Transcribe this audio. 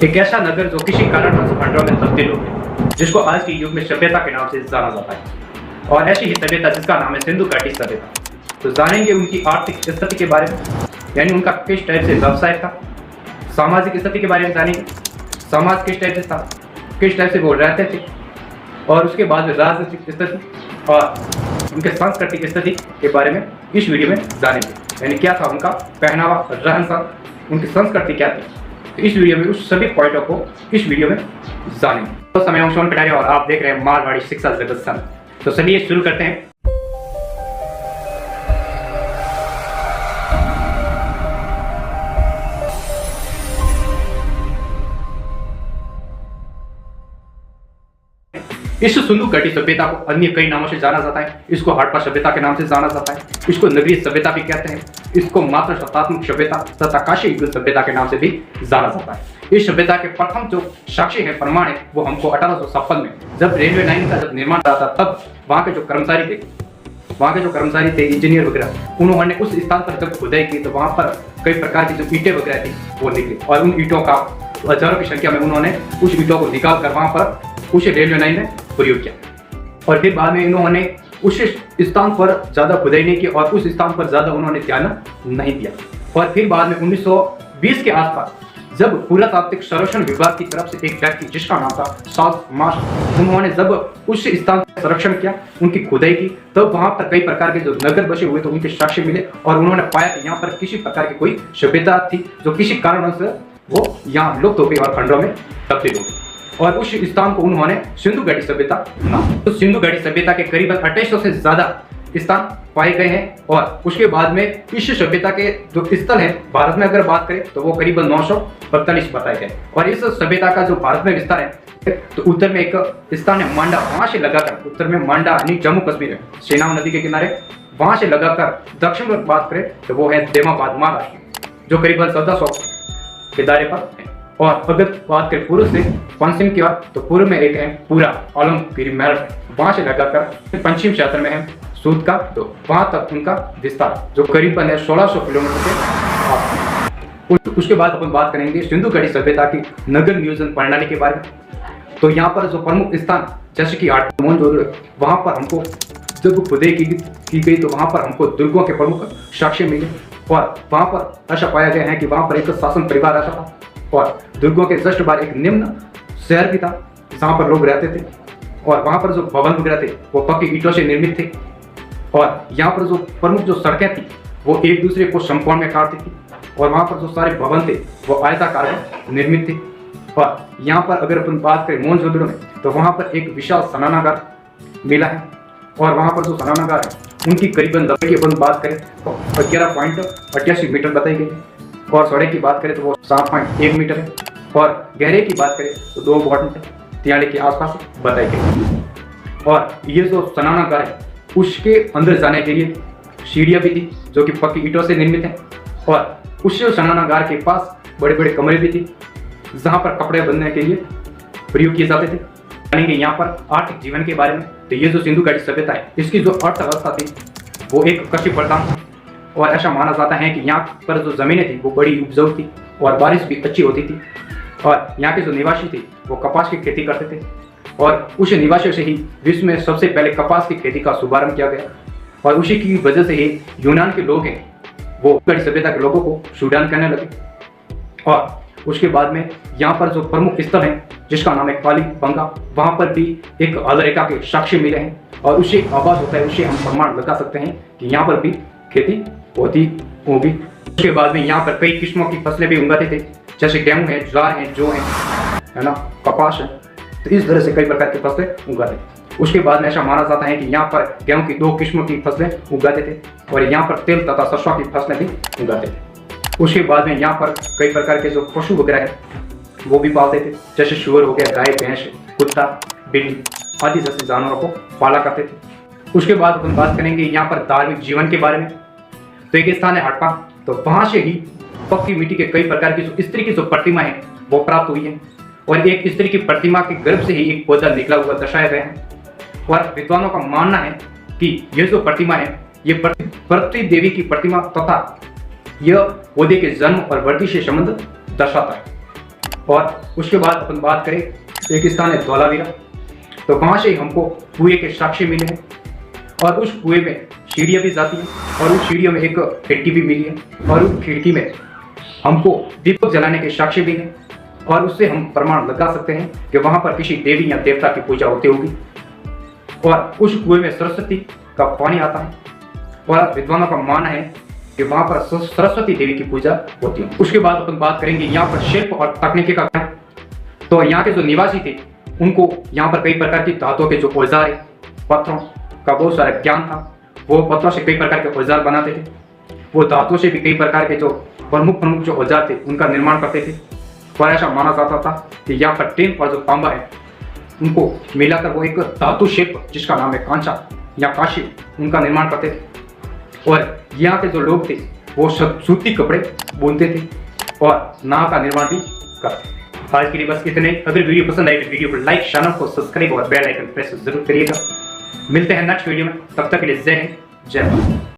एक ऐसा नगर जो किसी कारणवश खंडों में तब्दील हो गया, जिसको आज के युग में सभ्यता के नाम से जाना जाता है, और ऐसी ही सभ्यता जिसका नाम है सिंधु घाटी सभ्यता। तो जानेंगे उनकी आर्थिक स्थिति के बारे में, यानी उनका किस टाइप से व्यवसाय था। सामाजिक स्थिति के बारे में जानेंगे, समाज किस टाइप से था, किस टाइप से वो रहते थे, और उसके बाद में राजनीतिक स्थिति और उनके सांस्कृतिक स्थिति के बारे में इस वीडियो में जानेंगे। यानी क्या था उनका पहनावा, रहन सहन, उनकी संस्कृति क्या थी। तो इस वीडियो में उस सभी पॉइंटों को इस वीडियो में जानेंगे। तो समय हूं सोन कटारिया और आप देख रहे हैं मारवाड़ी शिक्षा जगत संघ। तो चलिए शुरू करते हैं। इस सिंधु घाटी सभ्यता को अन्य कई नामों से जाना जाता है। इसको हड़प्पा सभ्यता के नाम से जाना जाता है, इसको नगरीय सभ्यता भी कहते हैं, इसको मात्र शतात्मक सभ्यता तथा काशी युग सभ्यता के नाम से भी जाना जाता है। इस सभ्यता के प्रथम जो साक्ष्य है, प्रमाण है, वो हमको 1856 में जब रेलवे लाइन का जब निर्माण हुआ था, तब वहाँ के जो कर्मचारी थे, इंजीनियर वगैरह, उन्होंने उस स्थान पर जब खुदाई की तो वहाँ पर कई प्रकार की जो ईंटें वगैरह थी वो निकली, और उन ईंटों का हजारों की संख्या में उन्होंने उस ईंटों को निकाल कर वहाँ पर उस रेलवे लाइन में प्रयोग किया। और फिर बाद में इन्होंने उस स्थान पर ज्यादा खुदाई नहीं की और उस स्थान पर ज्यादा उन्होंने ध्यान नहीं दिया। और फिर बाद में 1920 के आसपास जब पुरातात्विक संरक्षण विभाग की तरफ से एक व्यक्ति जिसका नाम था साल्ट मार्श, उन्होंने जब उस स्थान का संरक्षण किया, उनकी खुदाई की, तब वहां पर कई प्रकार के जो नगर बसे हुए तो उनके साक्ष्य मिले, और उन्होंने पाया कि यहाँ पर किसी प्रकार की कोई सभ्यता थी जो किसी कारण से वो यहाँ लुप्त हो गई और खंडों में तब्दील हो गई, और उस स्थान को उन्होंने सिंधु घाटी सभ्यता नाम। तो सिंधु घाटी सभ्यता के करीबन 2800 से ज्यादा स्थान पाए गए हैं, और उसके बाद में इस सभ्यता के जो स्थल है भारत में अगर बात करें तो वो करीबन 942 बताए गए। और इस सभ्यता का जो भारत में विस्तार है, तो उत्तर में एक स्थान है मांडा, वहां से लगाकर उत्तर में मांडा यानी जम्मू कश्मीर है, सेनाब नदी के किनारे, वहां से लगाकर दक्षिण में बात करें तो वो है देमाबाद महाराष्ट्र, जो करीबन 1400 के दायरे पर है। और अगर बात करें पूर्व से पश्चिम की ओर, तो पूर्व में एक है पूरा आलमगिरी महल, वहां से लगाकर पश्चिम क्षेत्र में है सूद का, तो वहां तक उनका विस्तार जो करीबन है 1600 किलोमीटर से। उसके बाद अपन बात करेंगे सिंधु घाटी सभ्यता की नगर नियोजन प्रणाली के बारे में। तो यहाँ पर जो प्रमुख स्थान जैसे कि मोहनजोदड़ो, वहां पर हमको जब खुदाई की गई तो वहां पर हमको दुर्गों के प्रमुख साक्ष्य मिले, और वहां पर ऐसा पाया गया है कि वहां पर एक शासन परिवार रहता था, और दुर्गों के जस्ट बाहर एक निम्न शहर भी था जहाँ पर लोग रहते थे, और वहाँ पर जो भवन वगैरह थे वो पक्की ईंटों से निर्मित थे, और यहाँ पर जो प्रमुख जो सड़कें थी वो एक दूसरे को समकोण में काटती थी, और वहाँ पर जो सारे भवन थे वो आयताकार में निर्मित थे। और यहाँ पर अगर अपन बात करें मोहनजोदड़ो में, तो वहाँ पर एक विशाल स्नानागार मिला है, और वहाँ पर जो स्नानागार है उनकी करीबन लंबाई की अपन बात करें तो 11.88 मीटर बताई गई है, और चौड़ाई की बात करें तो वो 7.1 मीटर है, और गहरे की बात करें तो 2.43 के आसपास बताई गई। और ये जो स्नानागार है उसके अंदर जाने के लिए सीढ़ियाँ भी थी जो कि पक्की ईंटों से निर्मित है, और उस स्नानागार के पास बड़े बड़े कमरे भी थी जहाँ पर कपड़े बनने के लिए प्रयोग किए जाते थे। जानेंगे यहाँ पर आर्थिक जीवन के बारे में। तो ये जो सिंधु घाटी सभ्यता है, इसकी जो अर्थव्यवस्था थी वो एक कृषि प्रधान थी, और ऐसा माना जाता है कि यहाँ पर जो जमीनें थी वो बड़ी उपजाऊ थी और बारिश भी अच्छी होती थी, और यहाँ के जो निवासी थे वो कपास की खेती करते थे, और उस निवासियों से ही विश्व में सबसे पहले कपास की खेती का शुभारंभ किया गया, और उसी की वजह से ही यूनान के लोग हैं वो घाटी सभ्यता के लोगों को शूडान करने लगे। और उसके बाद में यहाँ पर जो प्रमुख स्थल है जिसका नाम है कालीबंगा, वहाँ पर भी एक हलरेखा के साक्ष्य मिले हैं, और उसे आवाज होता है, उसे हम प्रमाण लगा सकते हैं कि यहाँ पर भी खेती होती होगी। उसके बाद में यहाँ पर कई किस्मों की फसलें भी उगाते थे, जैसे गेहूं है, ज्वार है, जौ है ना, कपास है, तो इस तरह से कई प्रकार की फसलें उगाते थे। उसके बाद में ऐसा माना जाता है कि यहाँ पर गेहूं की 2 किस्मों की फसलें उगाते थे, और यहाँ पर तेल तथा सरसों की फसलें भी उगाते थे। उसके बाद में यहाँ पर कई प्रकार के जो पशु वगैरह है वो भी पालते थे, जैसे शुअर हो गया, गाय, भैंस, कुत्ता, बिल्ली आदि जैसे जानवरों को पाला करते थे। उसके बाद अपन बात करेंगे यहाँ पर धार्मिक जीवन के बारे में। तो एक स्थान है हड़प्पा, तो वहां से ही पक्की मिट्टी के कई प्रकार की जो स्त्री की जो प्रतिमा है वो प्राप्त हुई है, और एक स्त्री की प्रतिमा के गर्भ से ही एक पौधा निकला हुआ दर्शाया गया है। और विद्वानों का मानना है कि यह जो प्रतिमा है ये पृथ्वी देवी की प्रतिमा तथा यह पौधे के जन्म और वृद्धि से संबंध दर्शाता है। और उसके बाद अपन बात करें, एक स्थान है धौलावीरा, तो वहाँ से हमको कुएं के साक्ष्य मिले हैं और उस कुएं में सीढ़ियाँ भी जाती हैं और उस सीढ़ियों में एक खिड़की भी मिली है और उस खिड़की में हमको दीपक जलाने के साक्ष्य भी हैं और उससे हम प्रमाण लगा सकते हैं कि वहाँ पर किसी देवी या देवता की पूजा होती होगी। और उस कुएं में सरस्वती का पानी आता है और विद्वानों का मानना है कि वहाँ पर सरस्वती देवी की पूजा होती है। उसके बाद अपन बात करेंगे यहाँ पर शिल्प और तकनीकी का क्या। तो यहाँ के जो निवासी थे उनको यहाँ पर कई प्रकार की धातुओं के जो औजार है, पत्थरों का बहुत सारा ज्ञान था। वो पत्थरों से कई प्रकार के औजार बनाते थे, वो धातुओं से भी कई प्रकार के जो प्रमुख जो औजार थे उनका निर्माण करते थे। और ऐसा माना जाता था कि यहाँ पर टीन और जो तांबा है उनको मिलाकर वो एक धातु शिल्प जिसका नाम है कांचा या काशी, उनका निर्माण करते थे। और यहाँ के जो लोग थे वो सूती कपड़े बुनते थे और नाव का निर्माण भी करते थे। आज के लिए बस इतने। अगर वीडियो पसंद आए तो वीडियो को लाइक, चैनल को सब्सक्राइब और बेल आइकन प्रेस जरूर करिएगा। मिलते हैं नेक्स्ट वीडियो में, तब तक के लिए जय हिंद, जय भारत।